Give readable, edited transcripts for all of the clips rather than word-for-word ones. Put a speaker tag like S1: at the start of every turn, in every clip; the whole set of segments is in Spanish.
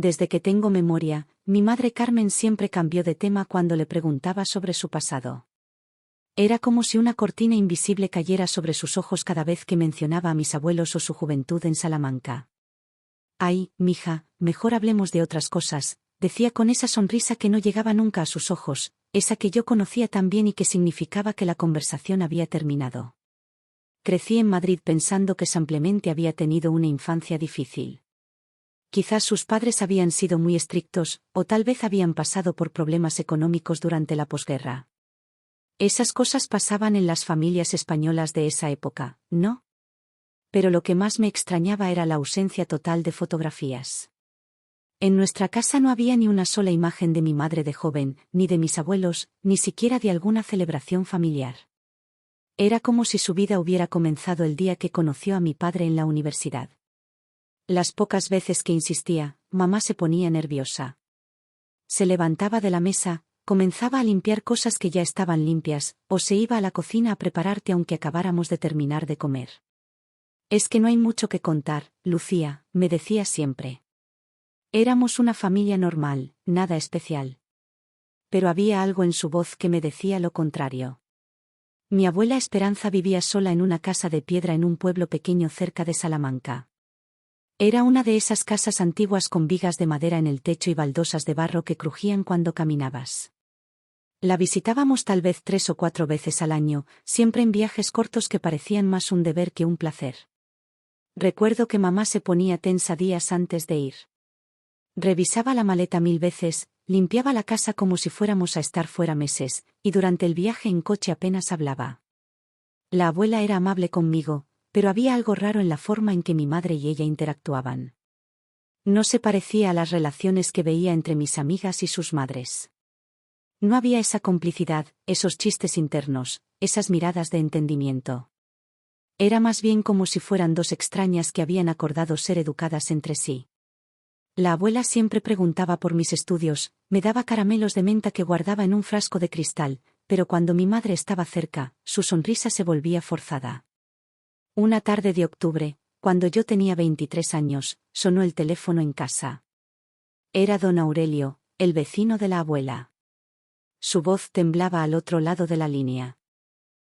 S1: Desde que tengo memoria, mi madre Carmen siempre cambió de tema cuando le preguntaba sobre su pasado. Era como si una cortina invisible cayera sobre sus ojos cada vez que mencionaba a mis abuelos o su juventud en Salamanca. Ay, mija, mejor hablemos de otras cosas, decía con esa sonrisa que no llegaba nunca a sus ojos, esa que yo conocía tan bien y que significaba que la conversación había terminado. Crecí en Madrid pensando que simplemente había tenido una infancia difícil. Quizás sus padres habían sido muy estrictos, o tal vez habían pasado por problemas económicos durante la posguerra. Esas cosas pasaban en las familias españolas de esa época, ¿no? Pero lo que más me extrañaba era la ausencia total de fotografías. En nuestra casa no había ni una sola imagen de mi madre de joven, ni de mis abuelos, ni siquiera de alguna celebración familiar. Era como si su vida hubiera comenzado el día que conoció a mi padre en la universidad. Las pocas veces que insistía, mamá se ponía nerviosa. Se levantaba de la mesa, comenzaba a limpiar cosas que ya estaban limpias, o se iba a la cocina a preparar té aunque acabáramos de terminar de comer. Es que no hay mucho que contar, Lucía, me decía siempre. Éramos una familia normal, nada especial. Pero había algo en su voz que me decía lo contrario. Mi abuela Esperanza vivía sola en una casa de piedra en un pueblo pequeño cerca de Salamanca. Era una de esas casas antiguas con vigas de madera en el techo y baldosas de barro que crujían cuando caminabas. La visitábamos tal vez 3 o 4 veces al año, siempre en viajes cortos que parecían más un deber que un placer. Recuerdo que mamá se ponía tensa días antes de ir. Revisaba la maleta 1000 veces, limpiaba la casa como si fuéramos a estar fuera meses, y durante el viaje en coche apenas hablaba. La abuela era amable conmigo, pero había algo raro en la forma en que mi madre y ella interactuaban. No se parecía a las relaciones que veía entre mis amigas y sus madres. No había esa complicidad, esos chistes internos, esas miradas de entendimiento. Era más bien como si fueran dos extrañas que habían acordado ser educadas entre sí. La abuela siempre preguntaba por mis estudios, me daba caramelos de menta que guardaba en un frasco de cristal, pero cuando mi madre estaba cerca, su sonrisa se volvía forzada. Una tarde de octubre, cuando yo tenía 23 años, sonó el teléfono en casa. Era don Aurelio, el vecino de la abuela. Su voz temblaba al otro lado de la línea.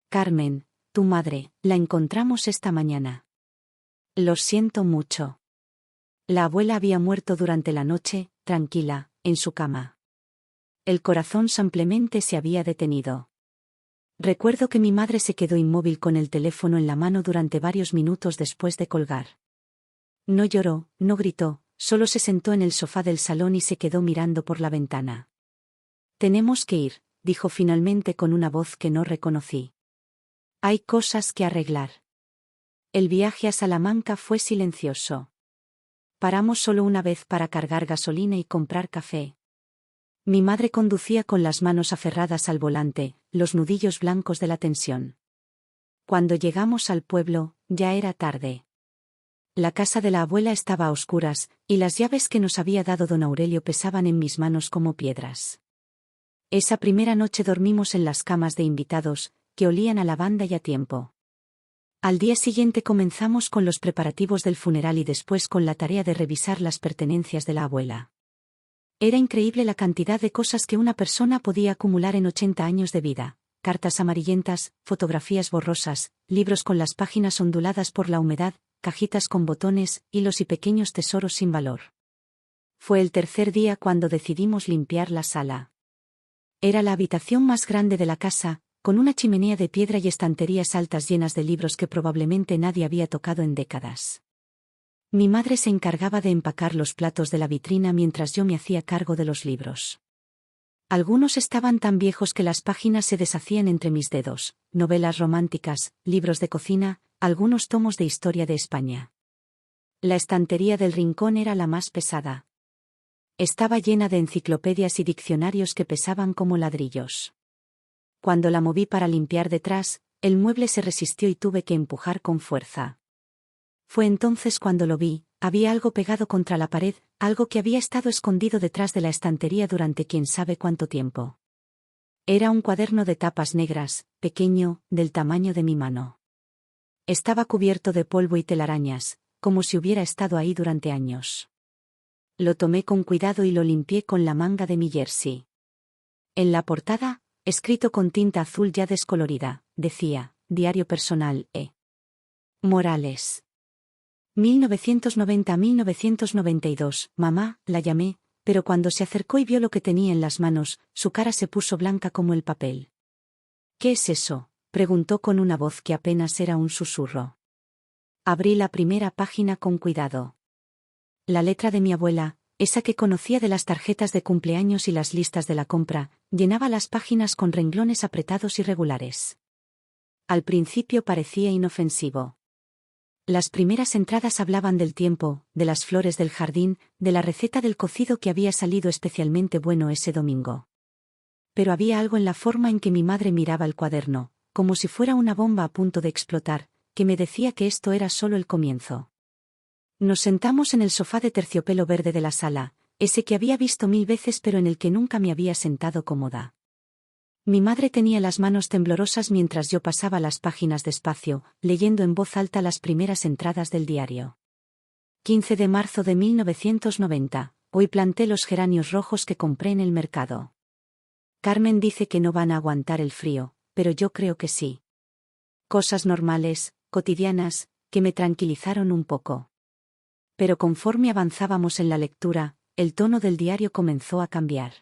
S1: Carmen, tu madre, la encontramos esta mañana. Lo siento mucho. La abuela había muerto durante la noche, tranquila, en su cama. El corazón simplemente se había detenido. Recuerdo que mi madre se quedó inmóvil con el teléfono en la mano durante varios minutos después de colgar. No lloró, no gritó, solo se sentó en el sofá del salón y se quedó mirando por la ventana. Tenemos que ir, dijo finalmente con una voz que no reconocí. Hay cosas que arreglar. El viaje a Salamanca fue silencioso. Paramos solo una vez para cargar gasolina y comprar café. Mi madre conducía con las manos aferradas al volante, los nudillos blancos de la tensión. Cuando llegamos al pueblo, ya era tarde. La casa de la abuela estaba a oscuras, y las llaves que nos había dado don Aurelio pesaban en mis manos como piedras. Esa primera noche dormimos en las camas de invitados, que olían a lavanda y a tiempo. Al día siguiente comenzamos con los preparativos del funeral y después con la tarea de revisar las pertenencias de la abuela. Era increíble la cantidad de cosas que una persona podía acumular en 80 años de vida: cartas amarillentas, fotografías borrosas, libros con las páginas onduladas por la humedad, cajitas con botones, hilos y pequeños tesoros sin valor. Fue el tercer día cuando decidimos limpiar la sala. Era la habitación más grande de la casa, con una chimenea de piedra y estanterías altas llenas de libros que probablemente nadie había tocado en décadas. Mi madre se encargaba de empacar los platos de la vitrina mientras yo me hacía cargo de los libros. Algunos estaban tan viejos que las páginas se deshacían entre mis dedos: novelas románticas, libros de cocina, algunos tomos de historia de España. La estantería del rincón era la más pesada. Estaba llena de enciclopedias y diccionarios que pesaban como ladrillos. Cuando la moví para limpiar detrás, el mueble se resistió y tuve que empujar con fuerza. Fue entonces cuando lo vi: había algo pegado contra la pared, algo que había estado escondido detrás de la estantería durante quién sabe cuánto tiempo. Era un cuaderno de tapas negras, pequeño, del tamaño de mi mano. Estaba cubierto de polvo y telarañas, como si hubiera estado ahí durante años. Lo tomé con cuidado y lo limpié con la manga de mi jersey. En la portada, escrito con tinta azul ya descolorida, decía, Diario personal E. Morales. 1990-1992, mamá, la llamé, pero cuando se acercó y vio lo que tenía en las manos, su cara se puso blanca como el papel. ¿Qué es eso?, preguntó con una voz que apenas era un susurro. Abrí la primera página con cuidado. La letra de mi abuela, esa que conocía de las tarjetas de cumpleaños y las listas de la compra, llenaba las páginas con renglones apretados y regulares. Al principio parecía inofensivo. Las primeras entradas hablaban del tiempo, de las flores del jardín, de la receta del cocido que había salido especialmente bueno ese domingo. Pero había algo en la forma en que mi madre miraba el cuaderno, como si fuera una bomba a punto de explotar, que me decía que esto era solo el comienzo. Nos sentamos en el sofá de terciopelo verde de la sala, ese que había visto 1000 veces pero en el que nunca me había sentado cómoda. Mi madre tenía las manos temblorosas mientras yo pasaba las páginas despacio, leyendo en voz alta las primeras entradas del diario. 15 de marzo de 1990. Hoy planté los geranios rojos que compré en el mercado. Carmen dice que no van a aguantar el frío, pero yo creo que sí. Cosas normales, cotidianas, que me tranquilizaron un poco. Pero conforme avanzábamos en la lectura, el tono del diario comenzó a cambiar.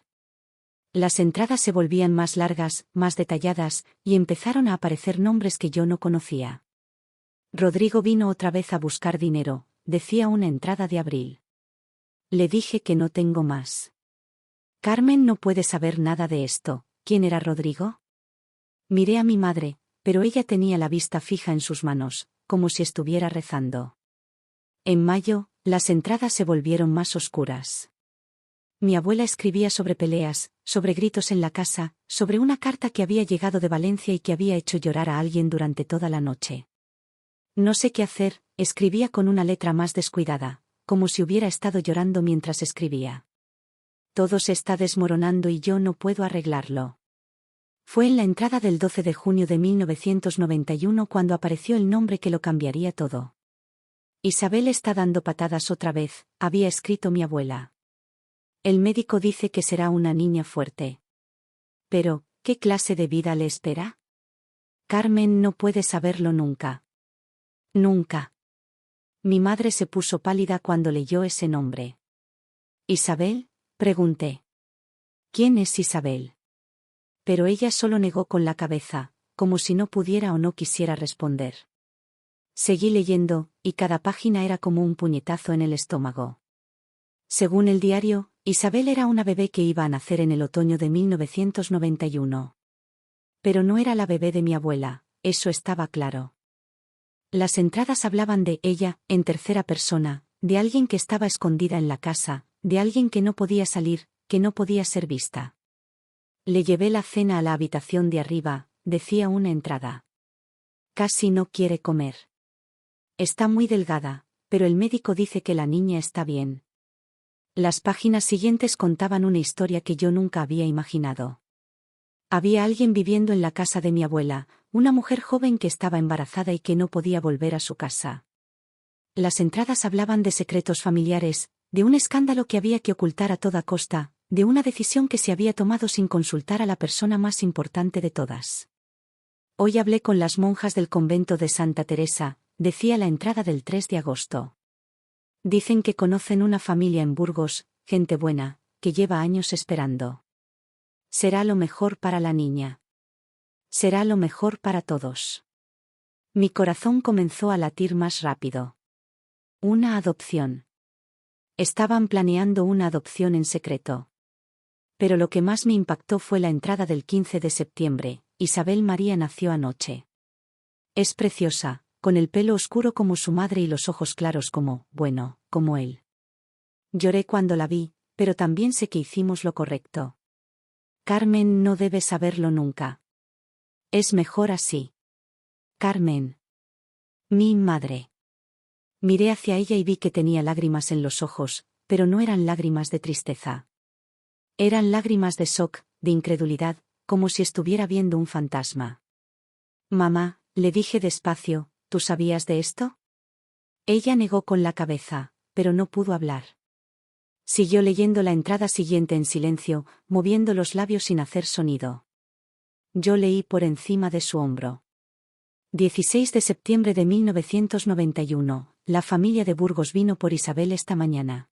S1: Las entradas se volvían más largas, más detalladas, y empezaron a aparecer nombres que yo no conocía. Rodrigo vino otra vez a buscar dinero, decía una entrada de abril. Le dije que no tengo más. Carmen no puede saber nada de esto. ¿Quién era Rodrigo? Miré a mi madre, pero ella tenía la vista fija en sus manos, como si estuviera rezando. En mayo, las entradas se volvieron más oscuras. Mi abuela escribía sobre peleas, sobre gritos en la casa, sobre una carta que había llegado de Valencia y que había hecho llorar a alguien durante toda la noche. No sé qué hacer, escribía con una letra más descuidada, como si hubiera estado llorando mientras escribía. Todo se está desmoronando y yo no puedo arreglarlo. Fue en la entrada del 12 de junio de 1991 cuando apareció el nombre que lo cambiaría todo. Isabel está dando patadas otra vez, había escrito mi abuela. El médico dice que será una niña fuerte. Pero, ¿qué clase de vida le espera? Carmen no puede saberlo nunca. Nunca. Mi madre se puso pálida cuando leyó ese nombre. ¿Isabel?, pregunté. ¿Quién es Isabel? Pero ella solo negó con la cabeza, como si no pudiera o no quisiera responder. Seguí leyendo, y cada página era como un puñetazo en el estómago. Según el diario, Isabel era una bebé que iba a nacer en el otoño de 1991. Pero no era la bebé de mi abuela, eso estaba claro. Las entradas hablaban de ella, en tercera persona, de alguien que estaba escondida en la casa, de alguien que no podía salir, que no podía ser vista. Le llevé la cena a la habitación de arriba, decía una entrada. Casi no quiere comer. Está muy delgada, pero el médico dice que la niña está bien. Las páginas siguientes contaban una historia que yo nunca había imaginado. Había alguien viviendo en la casa de mi abuela, una mujer joven que estaba embarazada y que no podía volver a su casa. Las entradas hablaban de secretos familiares, de un escándalo que había que ocultar a toda costa, de una decisión que se había tomado sin consultar a la persona más importante de todas. Hoy hablé con las monjas del convento de Santa Teresa, decía la entrada del 3 de agosto. Dicen que conocen una familia en Burgos, gente buena, que lleva años esperando. Será lo mejor para la niña. Será lo mejor para todos. Mi corazón comenzó a latir más rápido. Una adopción. Estaban planeando una adopción en secreto. Pero lo que más me impactó fue la entrada del 15 de septiembre, Isabel María nació anoche. Es preciosa, con el pelo oscuro como su madre y los ojos claros como él. Lloré cuando la vi, pero también sé que hicimos lo correcto. Carmen no debe saberlo nunca. Es mejor así. Carmen. Mi madre. Miré hacia ella y vi que tenía lágrimas en los ojos, pero no eran lágrimas de tristeza. Eran lágrimas de shock, de incredulidad, como si estuviera viendo un fantasma. Mamá, le dije despacio, ¿tú sabías de esto? Ella negó con la cabeza, pero no pudo hablar. Siguió leyendo la entrada siguiente en silencio, moviendo los labios sin hacer sonido. Yo leí por encima de su hombro. 16 de septiembre de 1991. La familia de Burgos vino por Isabel esta mañana.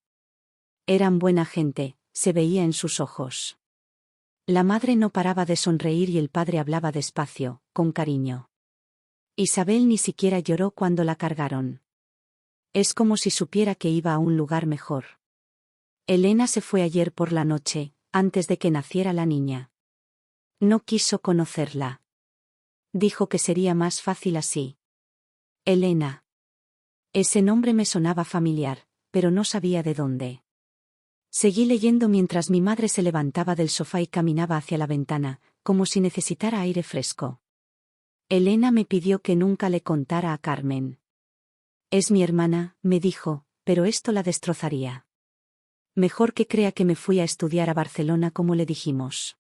S1: Eran buena gente, se veía en sus ojos. La madre no paraba de sonreír y el padre hablaba despacio, con cariño. Isabel ni siquiera lloró cuando la cargaron. Es como si supiera que iba a un lugar mejor. Elena se fue ayer por la noche, antes de que naciera la niña. No quiso conocerla. Dijo que sería más fácil así. Elena. Ese nombre me sonaba familiar, pero no sabía de dónde. Seguí leyendo mientras mi madre se levantaba del sofá y caminaba hacia la ventana, como si necesitara aire fresco. Elena me pidió que nunca le contara a Carmen. Es mi hermana, me dijo, pero esto la destrozaría. Mejor que crea que me fui a estudiar a Barcelona como le dijimos.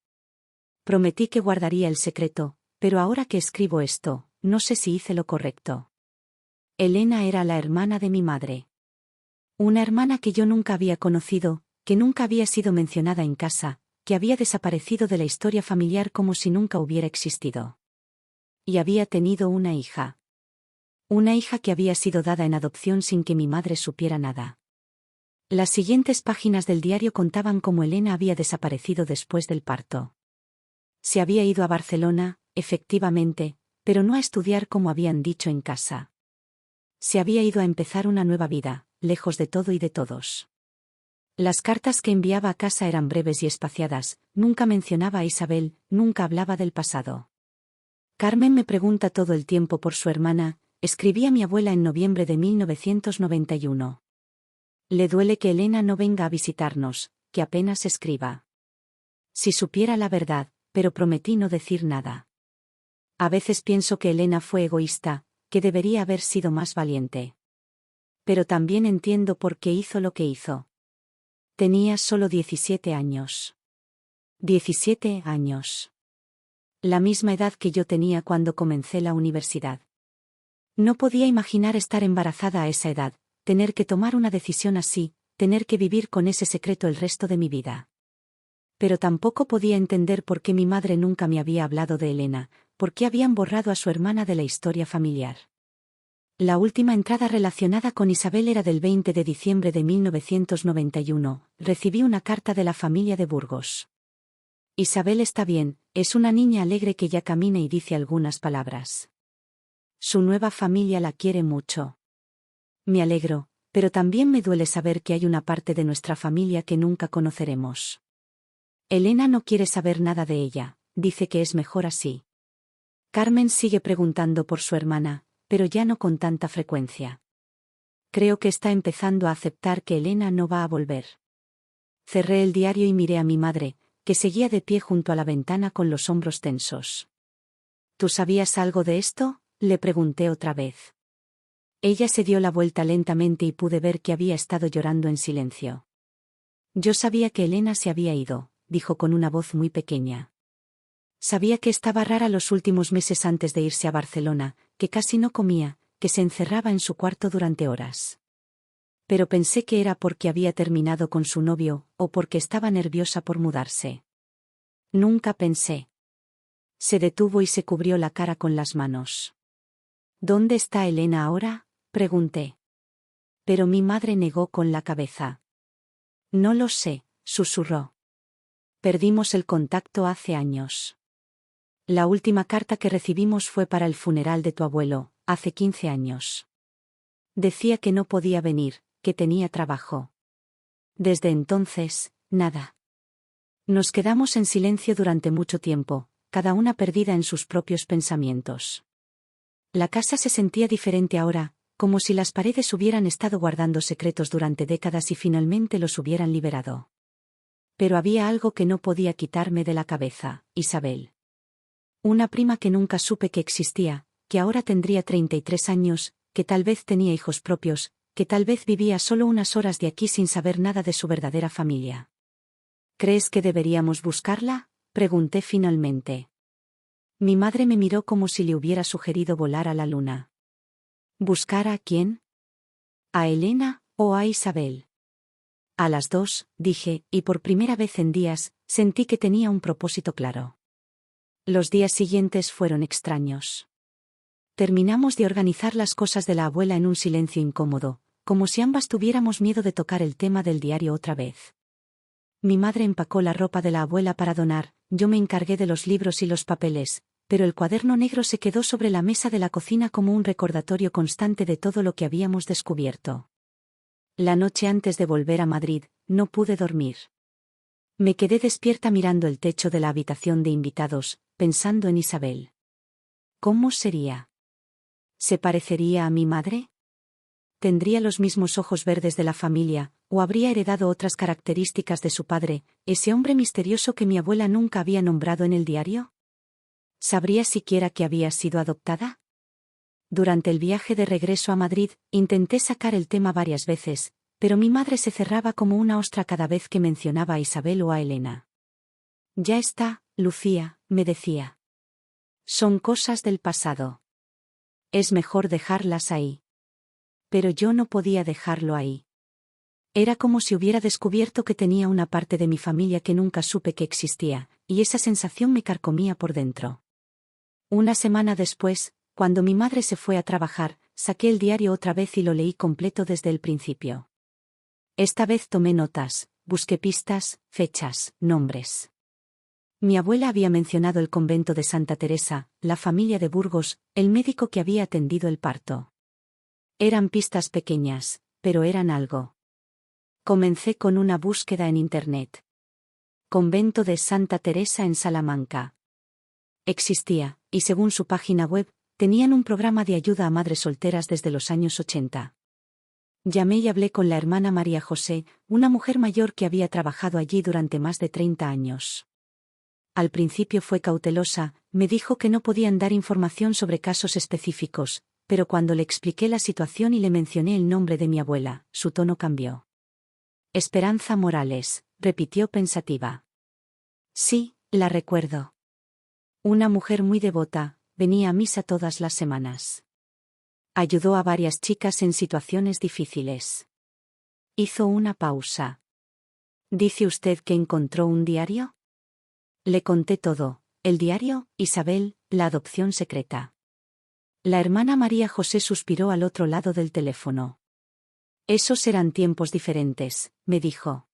S1: Prometí que guardaría el secreto, pero ahora que escribo esto, no sé si hice lo correcto. Elena era la hermana de mi madre. Una hermana que yo nunca había conocido, que nunca había sido mencionada en casa, que había desaparecido de la historia familiar como si nunca hubiera existido. Y había tenido una hija. Una hija que había sido dada en adopción sin que mi madre supiera nada. Las siguientes páginas del diario contaban cómo Elena había desaparecido después del parto. Se había ido a Barcelona, efectivamente, pero no a estudiar como habían dicho en casa. Se había ido a empezar una nueva vida, lejos de todo y de todos. Las cartas que enviaba a casa eran breves y espaciadas, nunca mencionaba a Isabel, nunca hablaba del pasado. Carmen me pregunta todo el tiempo por su hermana, escribía mi abuela en noviembre de 1991. Le duele que Elena no venga a visitarnos, que apenas escriba. Si supiera la verdad, pero prometí no decir nada. A veces pienso que Elena fue egoísta, que debería haber sido más valiente. Pero también entiendo por qué hizo lo que hizo. Tenía solo 17 años. 17 años. La misma edad que yo tenía cuando comencé la universidad. No podía imaginar estar embarazada a esa edad, tener que tomar una decisión así, tener que vivir con ese secreto el resto de mi vida. Pero tampoco podía entender por qué mi madre nunca me había hablado de Elena, por qué habían borrado a su hermana de la historia familiar. La última entrada relacionada con Isabel era del 20 de diciembre de 1991, recibí una carta de la familia de Burgos. Isabel está bien, es una niña alegre que ya camina y dice algunas palabras. Su nueva familia la quiere mucho. Me alegro, pero también me duele saber que hay una parte de nuestra familia que nunca conoceremos. Elena no quiere saber nada de ella, dice que es mejor así. Carmen sigue preguntando por su hermana, pero ya no con tanta frecuencia. Creo que está empezando a aceptar que Elena no va a volver. Cerré el diario y miré a mi madre, que seguía de pie junto a la ventana con los hombros tensos. ¿Tú sabías algo de esto?, le pregunté otra vez. Ella se dio la vuelta lentamente y pude ver que había estado llorando en silencio. Yo sabía que Elena se había ido, dijo con una voz muy pequeña. Sabía que estaba rara los últimos meses antes de irse a Barcelona, que casi no comía, que se encerraba en su cuarto durante horas. Pero pensé que era porque había terminado con su novio, o porque estaba nerviosa por mudarse. Nunca pensé. Se detuvo y se cubrió la cara con las manos. ¿Dónde está Elena ahora?, pregunté. Pero mi madre negó con la cabeza. No lo sé, susurró. Perdimos el contacto hace años. La última carta que recibimos fue para el funeral de tu abuelo, hace 15 años. Decía que no podía venir, que tenía trabajo. Desde entonces, nada. Nos quedamos en silencio durante mucho tiempo, cada una perdida en sus propios pensamientos. La casa se sentía diferente ahora, como si las paredes hubieran estado guardando secretos durante décadas y finalmente los hubieran liberado. Pero había algo que no podía quitarme de la cabeza, Isabel. Una prima que nunca supe que existía, que ahora tendría 33 años, que tal vez tenía hijos propios, que tal vez vivía solo unas horas de aquí sin saber nada de su verdadera familia. ¿Crees que deberíamos buscarla?, pregunté finalmente. Mi madre me miró como si le hubiera sugerido volar a la luna. ¿Buscar a quién? ¿A Elena o a Isabel? A las 2, dije, y por primera vez en días, sentí que tenía un propósito claro. Los días siguientes fueron extraños. Terminamos de organizar las cosas de la abuela en un silencio incómodo, como si ambas tuviéramos miedo de tocar el tema del diario otra vez. Mi madre empacó la ropa de la abuela para donar, yo me encargué de los libros y los papeles, pero el cuaderno negro se quedó sobre la mesa de la cocina como un recordatorio constante de todo lo que habíamos descubierto. La noche antes de volver a Madrid, no pude dormir. Me quedé despierta mirando el techo de la habitación de invitados, pensando en Isabel. ¿Cómo sería? ¿Se parecería a mi madre? ¿Tendría los mismos ojos verdes de la familia, o habría heredado otras características de su padre, ese hombre misterioso que mi abuela nunca había nombrado en el diario? ¿Sabría siquiera que había sido adoptada? Durante el viaje de regreso a Madrid, intenté sacar el tema varias veces, pero mi madre se cerraba como una ostra cada vez que mencionaba a Isabel o a Elena. Ya está, Lucía, me decía. Son cosas del pasado. Es mejor dejarlas ahí. Pero yo no podía dejarlo ahí. Era como si hubiera descubierto que tenía una parte de mi familia que nunca supe que existía, y esa sensación me carcomía por dentro. Una semana después, cuando mi madre se fue a trabajar, saqué el diario otra vez y lo leí completo desde el principio. Esta vez tomé notas, busqué pistas, fechas, nombres. Mi abuela había mencionado el convento de Santa Teresa, la familia de Burgos, el médico que había atendido el parto. Eran pistas pequeñas, pero eran algo. Comencé con una búsqueda en Internet. Convento de Santa Teresa en Salamanca. Existía, y según su página web, tenían un programa de ayuda a madres solteras desde los años 80. Llamé y hablé con la hermana María José, una mujer mayor que había trabajado allí durante más de 30 años. Al principio fue cautelosa, me dijo que no podían dar información sobre casos específicos, pero cuando le expliqué la situación y le mencioné el nombre de mi abuela, su tono cambió. Esperanza Morales, repitió pensativa. Sí, la recuerdo. Una mujer muy devota, venía a misa todas las semanas. Ayudó a varias chicas en situaciones difíciles. Hizo una pausa. ¿Dice usted que encontró un diario? Le conté todo, el diario, Isabel, la adopción secreta. La hermana María José suspiró al otro lado del teléfono. Esos eran tiempos diferentes, me dijo.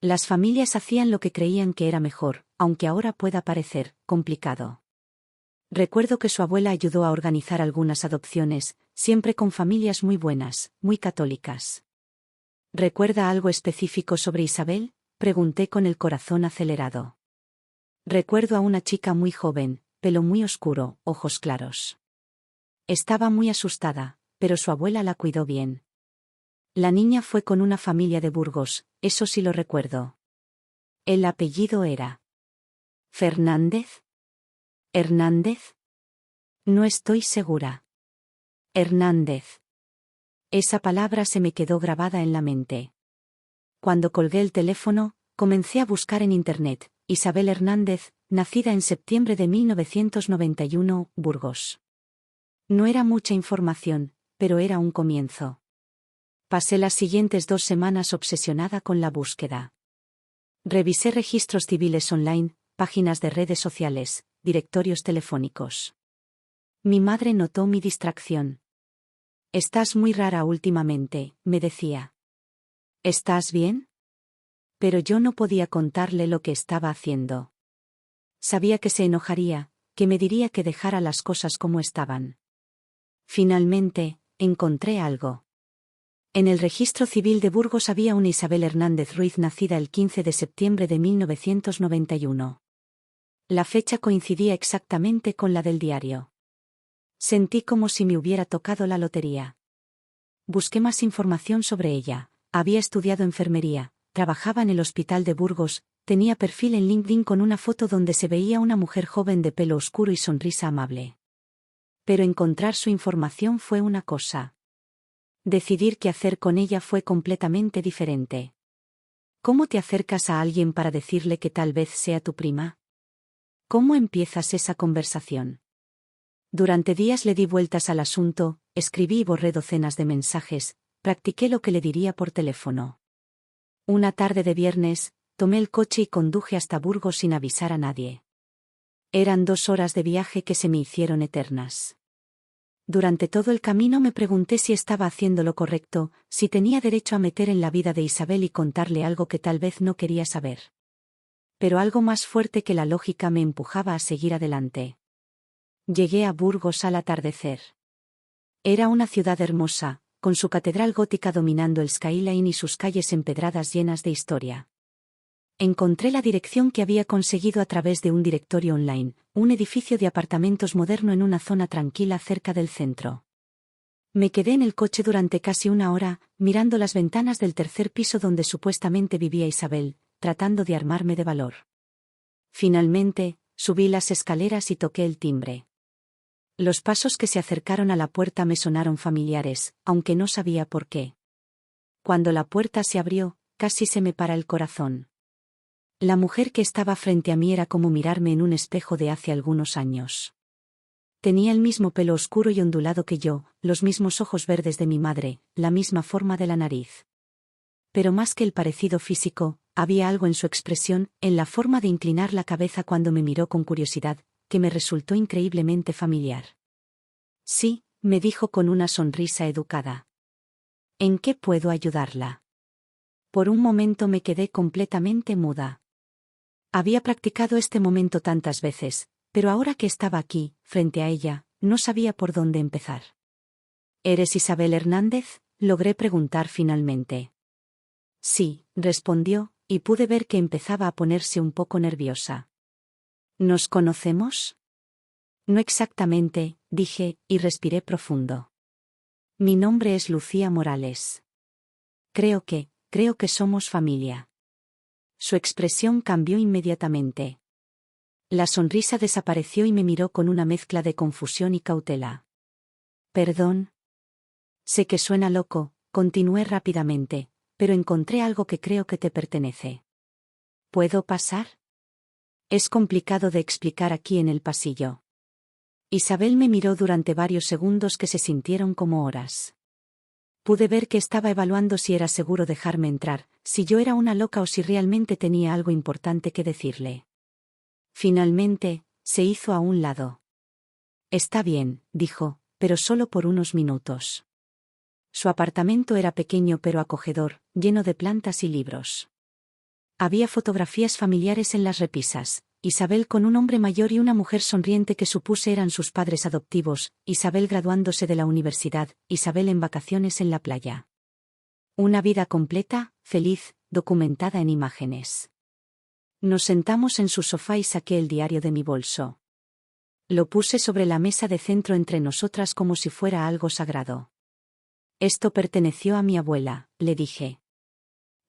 S1: Las familias hacían lo que creían que era mejor, aunque ahora pueda parecer complicado. Recuerdo que su abuela ayudó a organizar algunas adopciones, siempre con familias muy buenas, muy católicas. ¿Recuerda algo específico sobre Isabel?, pregunté con el corazón acelerado. Recuerdo a una chica muy joven, pelo muy oscuro, ojos claros. Estaba muy asustada, pero su abuela la cuidó bien. La niña fue con una familia de Burgos, eso sí lo recuerdo. El apellido era ¿Fernández? ¿Hernández? No estoy segura. Hernández. Esa palabra se me quedó grabada en la mente. Cuando colgué el teléfono, comencé a buscar en Internet, Isabel Hernández, nacida en septiembre de 1991, Burgos. No era mucha información, pero era un comienzo. Pasé las siguientes 2 semanas obsesionada con la búsqueda. Revisé registros civiles online, páginas de redes sociales, directorios telefónicos. Mi madre notó mi distracción. Estás muy rara últimamente, me decía. ¿Estás bien? Pero yo no podía contarle lo que estaba haciendo. Sabía que se enojaría, que me diría que dejara las cosas como estaban. Finalmente, encontré algo. En el registro civil de Burgos había una Isabel Hernández Ruiz nacida el 15 de septiembre de 1991. La fecha coincidía exactamente con la del diario. Sentí como si me hubiera tocado la lotería. Busqué más información sobre ella. Había estudiado enfermería, trabajaba en el hospital de Burgos, tenía perfil en LinkedIn con una foto donde se veía una mujer joven de pelo oscuro y sonrisa amable. Pero encontrar su información fue una cosa. Decidir qué hacer con ella fue completamente diferente. ¿Cómo te acercas a alguien para decirle que tal vez sea tu prima? ¿Cómo empiezas esa conversación? Durante días le di vueltas al asunto, escribí y borré docenas de mensajes, practiqué lo que le diría por teléfono. Una tarde de viernes, tomé el coche y conduje hasta Burgos sin avisar a nadie. Eran 2 horas de viaje que se me hicieron eternas. Durante todo el camino me pregunté si estaba haciendo lo correcto, si tenía derecho a meter en la vida de Isabel y contarle algo que tal vez no quería saber. Pero algo más fuerte que la lógica me empujaba a seguir adelante. Llegué a Burgos al atardecer. Era una ciudad hermosa, con su catedral gótica dominando el skyline y sus calles empedradas llenas de historia. Encontré la dirección que había conseguido a través de un directorio online, un edificio de apartamentos moderno en una zona tranquila cerca del centro. Me quedé en el coche durante casi 1 hora, mirando las ventanas del tercer piso donde supuestamente vivía Isabel, tratando de armarme de valor. Finalmente, subí las escaleras y toqué el timbre. Los pasos que se acercaron a la puerta me sonaron familiares, aunque no sabía por qué. Cuando la puerta se abrió, casi se me para el corazón. La mujer que estaba frente a mí era como mirarme en un espejo de hace algunos años. Tenía el mismo pelo oscuro y ondulado que yo, los mismos ojos verdes de mi madre, la misma forma de la nariz. Pero más que el parecido físico, había algo en su expresión, en la forma de inclinar la cabeza cuando me miró con curiosidad, que me resultó increíblemente familiar. Sí, me dijo con una sonrisa educada. ¿En qué puedo ayudarla? Por un momento me quedé completamente muda. Había practicado este momento tantas veces, pero ahora que estaba aquí, frente a ella, no sabía por dónde empezar. ¿Eres Isabel Hernández?, logré preguntar finalmente. Sí, respondió, y pude ver que empezaba a ponerse un poco nerviosa. ¿Nos conocemos? No exactamente, dije, y respiré profundo. Mi nombre es Lucía Morales. Creo que somos familia. Su expresión cambió inmediatamente. La sonrisa desapareció y me miró con una mezcla de confusión y cautela. Perdón. Sé que suena loco, continué rápidamente, pero encontré algo que creo que te pertenece. ¿Puedo pasar? Es complicado de explicar aquí en el pasillo. Isabel me miró durante varios segundos que se sintieron como horas. Pude ver que estaba evaluando si era seguro dejarme entrar, si yo era una loca o si realmente tenía algo importante que decirle. Finalmente, se hizo a un lado. Está bien, dijo, pero solo por unos minutos. Su apartamento era pequeño pero acogedor, lleno de plantas y libros. Había fotografías familiares en las repisas, Isabel con un hombre mayor y una mujer sonriente que supuse eran sus padres adoptivos, Isabel graduándose de la universidad, Isabel en vacaciones en la playa. Una vida completa, feliz, documentada en imágenes. Nos sentamos en su sofá y saqué el diario de mi bolso. Lo puse sobre la mesa de centro entre nosotras como si fuera algo sagrado. Esto perteneció a mi abuela, le dije.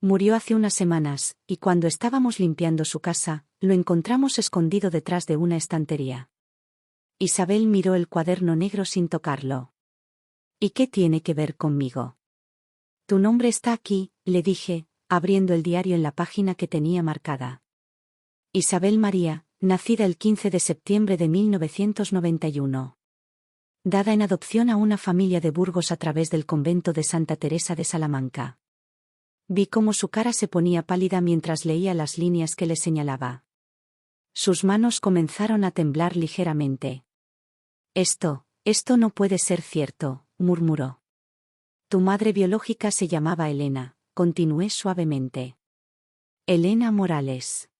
S1: Murió hace unas semanas, y cuando estábamos limpiando su casa, lo encontramos escondido detrás de una estantería. Isabel miró el cuaderno negro sin tocarlo. ¿Y qué tiene que ver conmigo? Tu nombre está aquí, le dije, abriendo el diario en la página que tenía marcada. Isabel María, nacida el 15 de septiembre de 1991. Dada en adopción a una familia de Burgos a través del convento de Santa Teresa de Salamanca. Vi cómo su cara se ponía pálida mientras leía las líneas que le señalaba. Sus manos comenzaron a temblar ligeramente. Esto no puede ser cierto, murmuró. Tu madre biológica se llamaba Elena, continué suavemente. Elena Morales.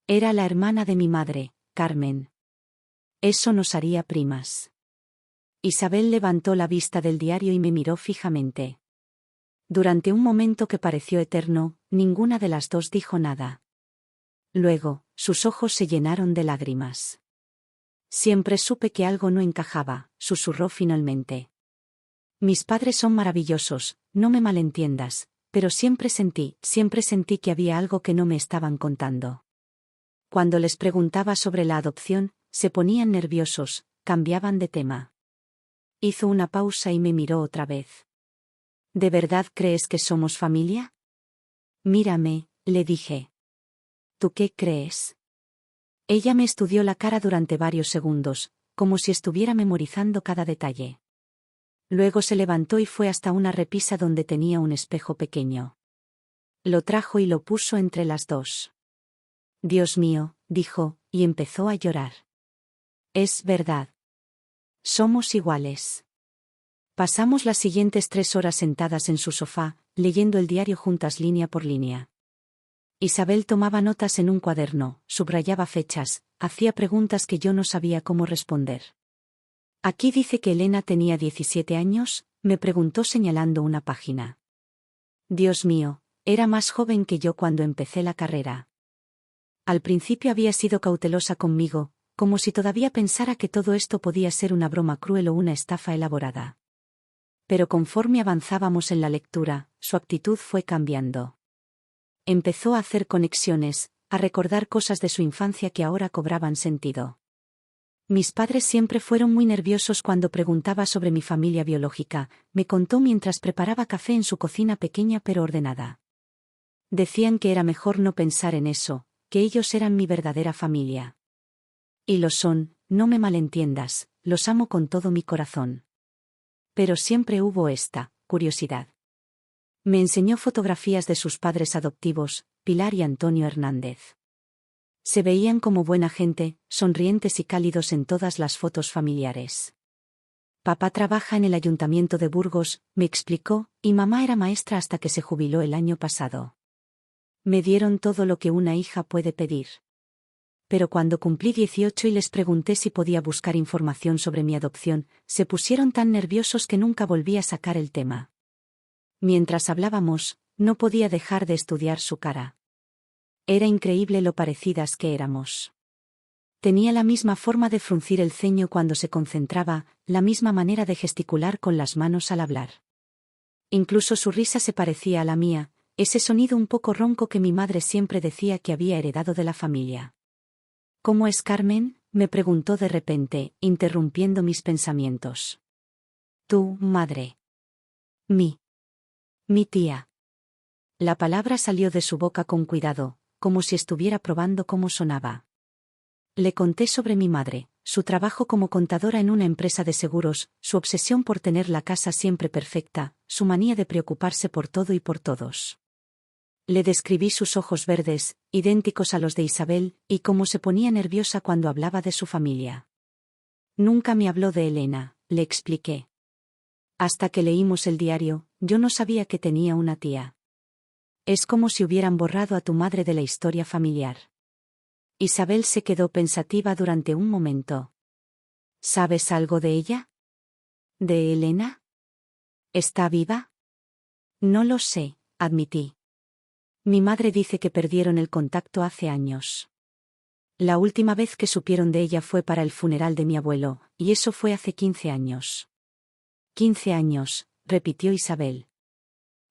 S1: Era la hermana de mi madre, Carmen. Eso nos haría primas. Isabel levantó la vista del diario y me miró fijamente. Durante un momento que pareció eterno, ninguna de las dos dijo nada. Luego, sus ojos se llenaron de lágrimas. Siempre supe que algo no encajaba, susurró finalmente. Mis padres son maravillosos, no me malentiendas, pero siempre sentí que había algo que no me estaban contando. Cuando les preguntaba sobre la adopción, se ponían nerviosos, cambiaban de tema. Hizo una pausa y me miró otra vez. ¿De verdad crees que somos familia? Mírame, le dije. ¿Tú qué crees? Ella me estudió la cara durante varios segundos, como si estuviera memorizando cada detalle. Luego se levantó y fue hasta una repisa donde tenía un espejo pequeño. Lo trajo y lo puso entre las dos. Dios mío, dijo, y empezó a llorar. Es verdad. Somos iguales. Pasamos las siguientes 3 horas sentadas en su sofá, leyendo el diario juntas línea por línea. Isabel tomaba notas en un cuaderno, subrayaba fechas, hacía preguntas que yo no sabía cómo responder. Aquí dice que Elena tenía 17 años, me preguntó señalando una página. Dios mío, era más joven que yo cuando empecé la carrera. Al principio había sido cautelosa conmigo, como si todavía pensara que todo esto podía ser una broma cruel o una estafa elaborada. Pero conforme avanzábamos en la lectura, su actitud fue cambiando. Empezó a hacer conexiones, a recordar cosas de su infancia que ahora cobraban sentido. Mis padres siempre fueron muy nerviosos cuando preguntaba sobre mi familia biológica, me contó mientras preparaba café en su cocina pequeña pero ordenada. Decían que era mejor no pensar en eso, que ellos eran mi verdadera familia. Y lo son, no me malentiendas, los amo con todo mi corazón. Pero siempre hubo esta curiosidad. Me enseñó fotografías de sus padres adoptivos, Pilar y Antonio Hernández. Se veían como buena gente, sonrientes y cálidos en todas las fotos familiares. Papá trabaja en el Ayuntamiento de Burgos, me explicó, y mamá era maestra hasta que se jubiló el año pasado. Me dieron todo lo que una hija puede pedir. Pero cuando cumplí 18 y les pregunté si podía buscar información sobre mi adopción, se pusieron tan nerviosos que nunca volví a sacar el tema. Mientras hablábamos, no podía dejar de estudiar su cara. Era increíble lo parecidas que éramos. Tenía la misma forma de fruncir el ceño cuando se concentraba, la misma manera de gesticular con las manos al hablar. Incluso su risa se parecía a la mía, ese sonido un poco ronco que mi madre siempre decía que había heredado de la familia. ¿Cómo es Carmen?, me preguntó de repente, interrumpiendo mis pensamientos. Tu madre. Mi tía. La palabra salió de su boca con cuidado, como si estuviera probando cómo sonaba. Le conté sobre mi madre, su trabajo como contadora en una empresa de seguros, su obsesión por tener la casa siempre perfecta, su manía de preocuparse por todo y por todos. Le describí sus ojos verdes, idénticos a los de Isabel, y cómo se ponía nerviosa cuando hablaba de su familia. Nunca me habló de Elena, le expliqué. Hasta que leímos el diario, yo no sabía que tenía una tía. Es como si hubieran borrado a tu madre de la historia familiar. Isabel se quedó pensativa durante un momento. ¿Sabes algo de ella? ¿De Elena? ¿Está viva? No lo sé, admití. Mi madre dice que perdieron el contacto hace años. La última vez que supieron de ella fue para el funeral de mi abuelo, y eso fue hace 15 años. 15 años, repitió Isabel.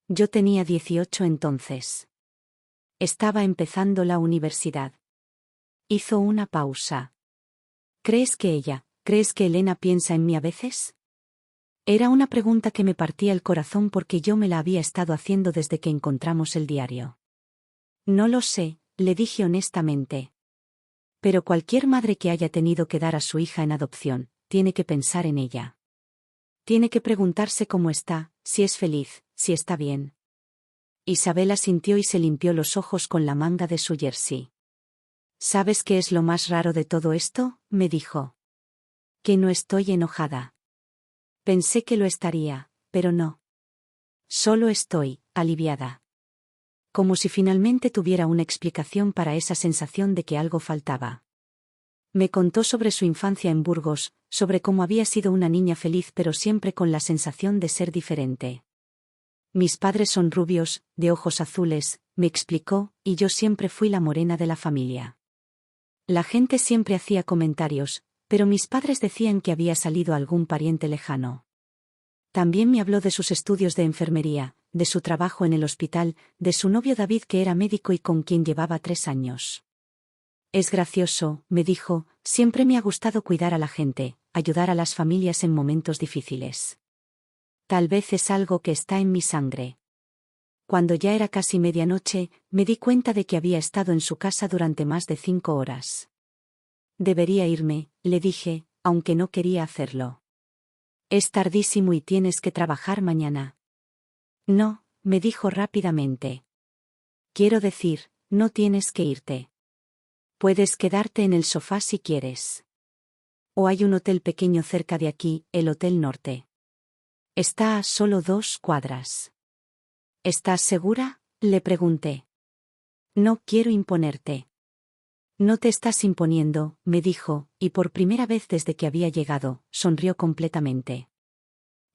S1: Yo tenía 18 entonces. Estaba empezando la universidad. Hizo una pausa. ¿Crees que Elena piensa en mí a veces? Era una pregunta que me partía el corazón porque yo me la había estado haciendo desde que encontramos el diario. No lo sé, le dije honestamente. Pero cualquier madre que haya tenido que dar a su hija en adopción, tiene que pensar en ella. Tiene que preguntarse cómo está, si es feliz, si está bien. Isabel asintió y se limpió los ojos con la manga de su jersey. ¿Sabes qué es lo más raro de todo esto?, me dijo. Que no estoy enojada. Pensé que lo estaría, pero no. Solo estoy aliviada. Como si finalmente tuviera una explicación para esa sensación de que algo faltaba. Me contó sobre su infancia en Burgos, sobre cómo había sido una niña feliz pero siempre con la sensación de ser diferente. Mis padres son rubios, de ojos azules, me explicó, y yo siempre fui la morena de la familia. La gente siempre hacía comentarios, pero mis padres decían que había salido algún pariente lejano. También me habló de sus estudios de enfermería, de su trabajo en el hospital, de su novio David que era médico y con quien llevaba 3 años. Es gracioso, me dijo, siempre me ha gustado cuidar a la gente, ayudar a las familias en momentos difíciles. Tal vez es algo que está en mi sangre. Cuando ya era casi medianoche, me di cuenta de que había estado en su casa durante más de 5 horas. Debería irme, le dije, aunque no quería hacerlo. Es tardísimo y tienes que trabajar mañana. No, me dijo rápidamente. Quiero decir, no tienes que irte. Puedes quedarte en el sofá si quieres. O hay un hotel pequeño cerca de aquí, el Hotel Norte. Está a solo 2 cuadras. ¿Estás segura?, le pregunté. No quiero imponerte. No te estás imponiendo, me dijo, y por primera vez desde que había llegado, sonrió completamente.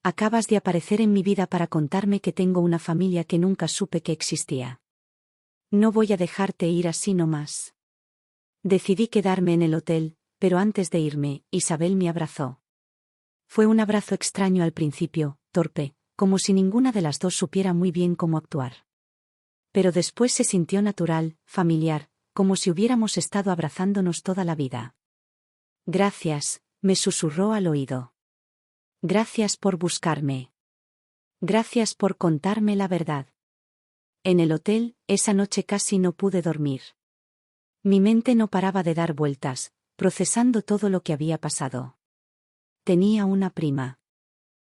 S1: Acabas de aparecer en mi vida para contarme que tengo una familia que nunca supe que existía. No voy a dejarte ir así nomás. Decidí quedarme en el hotel, pero antes de irme, Isabel me abrazó. Fue un abrazo extraño al principio, torpe, como si ninguna de las dos supiera muy bien cómo actuar. Pero después se sintió natural, familiar, como si hubiéramos estado abrazándonos toda la vida. Gracias, me susurró al oído. Gracias por buscarme. Gracias por contarme la verdad. En el hotel, esa noche casi no pude dormir. Mi mente no paraba de dar vueltas, procesando todo lo que había pasado. Tenía una prima.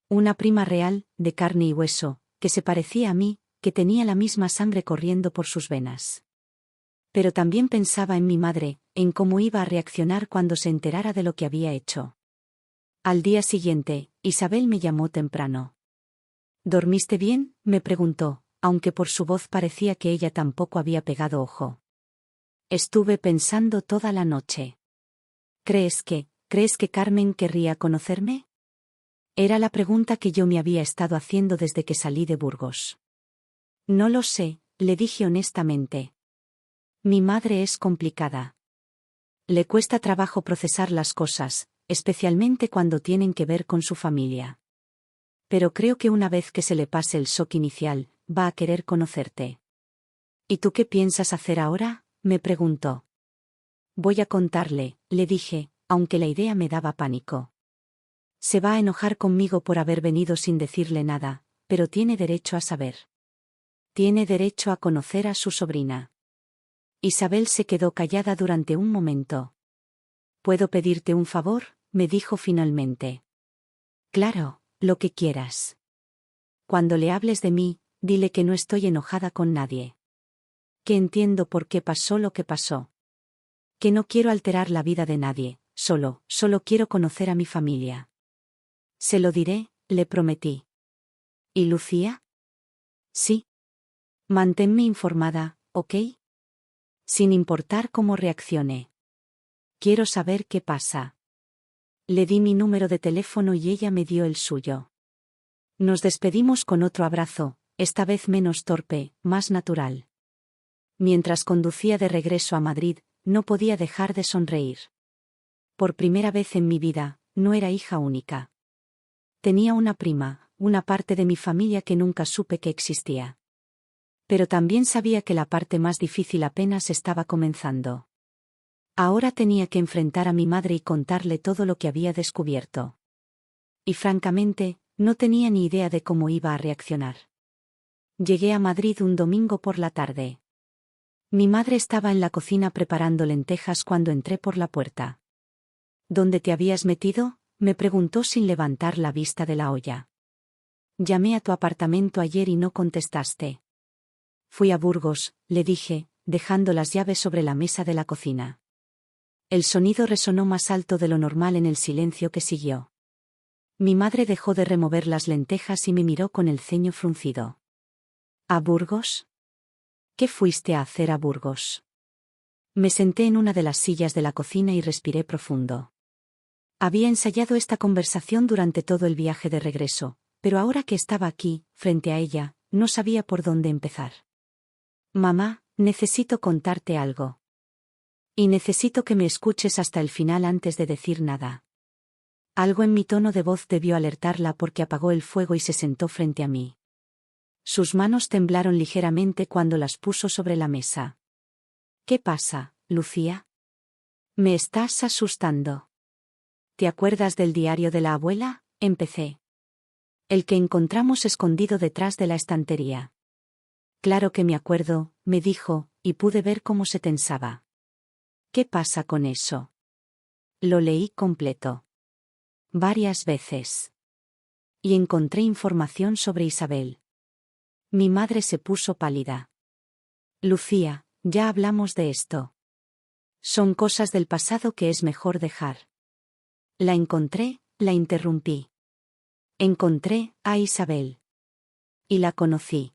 S1: Una prima real, de carne y hueso, que se parecía a mí, que tenía la misma sangre corriendo por sus venas. Pero también pensaba en mi madre, en cómo iba a reaccionar cuando se enterara de lo que había hecho. Al día siguiente, Isabel me llamó temprano. ¿Dormiste bien?, me preguntó, aunque por su voz parecía que ella tampoco había pegado ojo. Estuve pensando toda la noche. ¿Crees que Carmen querría conocerme? Era la pregunta que yo me había estado haciendo desde que salí de Burgos. No lo sé, le dije honestamente. Mi madre es complicada. Le cuesta trabajo procesar las cosas, especialmente cuando tienen que ver con su familia. Pero creo que una vez que se le pase el shock inicial, va a querer conocerte. ¿Y tú qué piensas hacer ahora?, me preguntó. Voy a contarle, le dije, aunque la idea me daba pánico. Se va a enojar conmigo por haber venido sin decirle nada, pero tiene derecho a saber. Tiene derecho a conocer a su sobrina. Isabel se quedó callada durante un momento. ¿Puedo pedirte un favor?, me dijo finalmente. Claro, lo que quieras. Cuando le hables de mí, dile que no estoy enojada con nadie. Que entiendo por qué pasó lo que pasó. Que no quiero alterar la vida de nadie, solo quiero conocer a mi familia. Se lo diré, le prometí. ¿Y Lucía? Sí. Manténme informada, ¿ok? Sin importar cómo reaccione. Quiero saber qué pasa. Le di mi número de teléfono y ella me dio el suyo. Nos despedimos con otro abrazo, esta vez menos torpe, más natural. Mientras conducía de regreso a Madrid, no podía dejar de sonreír. Por primera vez en mi vida, no era hija única. Tenía una prima, una parte de mi familia que nunca supe que existía. Pero también sabía que la parte más difícil apenas estaba comenzando. Ahora tenía que enfrentar a mi madre y contarle todo lo que había descubierto. Y francamente, no tenía ni idea de cómo iba a reaccionar. Llegué a Madrid un domingo por la tarde. Mi madre estaba en la cocina preparando lentejas cuando entré por la puerta. ¿Dónde te habías metido?, me preguntó sin levantar la vista de la olla. Llamé a tu apartamento ayer y no contestaste. Fui a Burgos, le dije, dejando las llaves sobre la mesa de la cocina. El sonido resonó más alto de lo normal en el silencio que siguió. Mi madre dejó de remover las lentejas y me miró con el ceño fruncido. ¿A Burgos? ¿Qué fuiste a hacer a Burgos? Me senté en una de las sillas de la cocina y respiré profundo. Había ensayado esta conversación durante todo el viaje de regreso, pero ahora que estaba aquí, frente a ella, no sabía por dónde empezar. Mamá, necesito contarte algo. Y necesito que me escuches hasta el final antes de decir nada. Algo en mi tono de voz debió alertarla porque apagó el fuego y se sentó frente a mí. Sus manos temblaron ligeramente cuando las puso sobre la mesa. ¿Qué pasa, Lucía? Me estás asustando. ¿Te acuerdas del diario de la abuela?, empecé. El que encontramos escondido detrás de la estantería. Claro que me acuerdo, me dijo, y pude ver cómo se tensaba. ¿Qué pasa con eso? Lo leí completo. Varias veces. Y encontré información sobre Isabel. Mi madre se puso pálida. Lucía, ya hablamos de esto. Son cosas del pasado que es mejor dejar. La encontré, la interrumpí. Encontré a Isabel. Y la conocí.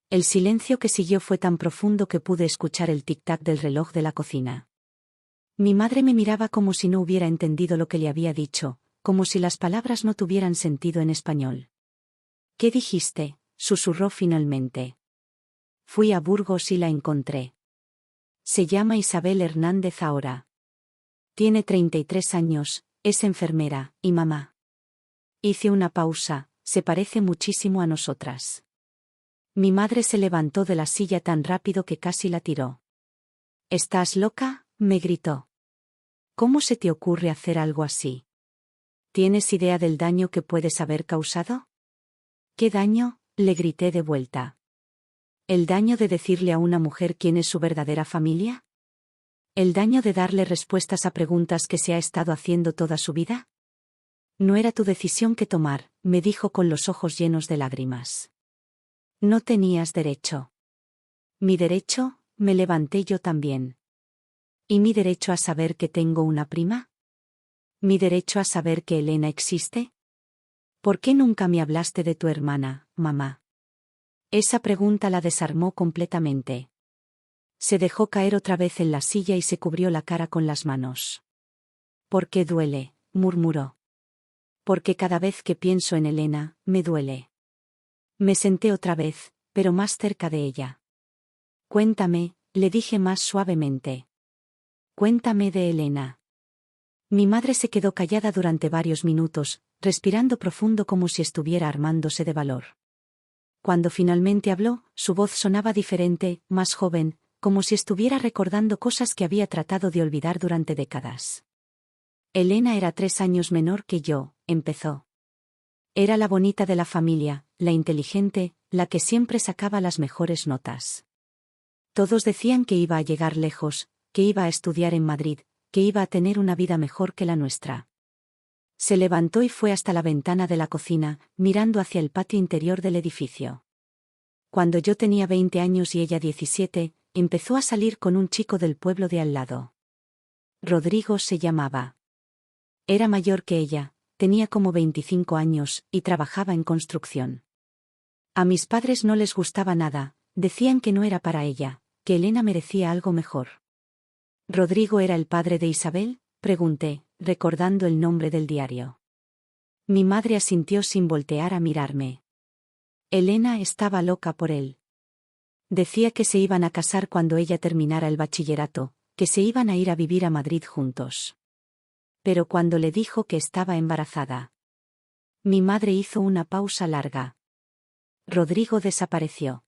S1: El silencio que siguió fue tan profundo que pude escuchar el tic-tac del reloj de la cocina. Mi madre me miraba como si no hubiera entendido lo que le había dicho, como si las palabras no tuvieran sentido en español. ¿Qué dijiste?, susurró finalmente. Fui a Burgos y la encontré. Se llama Isabel Hernández ahora. Tiene 33 años, es enfermera, y mamá. Hice una pausa, se parece muchísimo a nosotras. Mi madre se levantó de la silla tan rápido que casi la tiró. ¿Estás loca?, me gritó. ¿Cómo se te ocurre hacer algo así? ¿Tienes idea del daño que puedes haber causado? ¿Qué daño?, le grité de vuelta. ¿El daño de decirle a una mujer quién es su verdadera familia? ¿El daño de darle respuestas a preguntas que se ha estado haciendo toda su vida? No era tu decisión que tomar, me dijo con los ojos llenos de lágrimas. No tenías derecho. ¿Mi derecho?, me levanté yo también. ¿Y mi derecho a saber que tengo una prima? ¿Mi derecho a saber que Elena existe? ¿Por qué nunca me hablaste de tu hermana, mamá? Esa pregunta la desarmó completamente. Se dejó caer otra vez en la silla y se cubrió la cara con las manos. ¿Por qué duele?, murmuró. Porque cada vez que pienso en Elena, me duele. Me senté otra vez, pero más cerca de ella. Cuéntame, le dije más suavemente. Cuéntame de Elena. Mi madre se quedó callada durante varios minutos, respirando profundo como si estuviera armándose de valor. Cuando finalmente habló, su voz sonaba diferente, más joven, como si estuviera recordando cosas que había tratado de olvidar durante décadas. Elena era 3 años menor que yo, empezó. Era la bonita de la familia, la inteligente, la que siempre sacaba las mejores notas. Todos decían que iba a llegar lejos, que iba a estudiar en Madrid, que iba a tener una vida mejor que la nuestra. Se levantó y fue hasta la ventana de la cocina, mirando hacia el patio interior del edificio. Cuando yo tenía 20 años y ella 17, empezó a salir con un chico del pueblo de al lado. Rodrigo se llamaba. Era mayor que ella, tenía como 25 años, y trabajaba en construcción. A mis padres no les gustaba nada, decían que no era para ella, que Elena merecía algo mejor. ¿Rodrigo era el padre de Isabel?, pregunté, recordando el nombre del diario. Mi madre asintió sin voltear a mirarme. Elena estaba loca por él. Decía que se iban a casar cuando ella terminara el bachillerato, que se iban a ir a vivir a Madrid juntos. Pero cuando le dijo que estaba embarazada. Mi madre hizo una pausa larga. Rodrigo desapareció.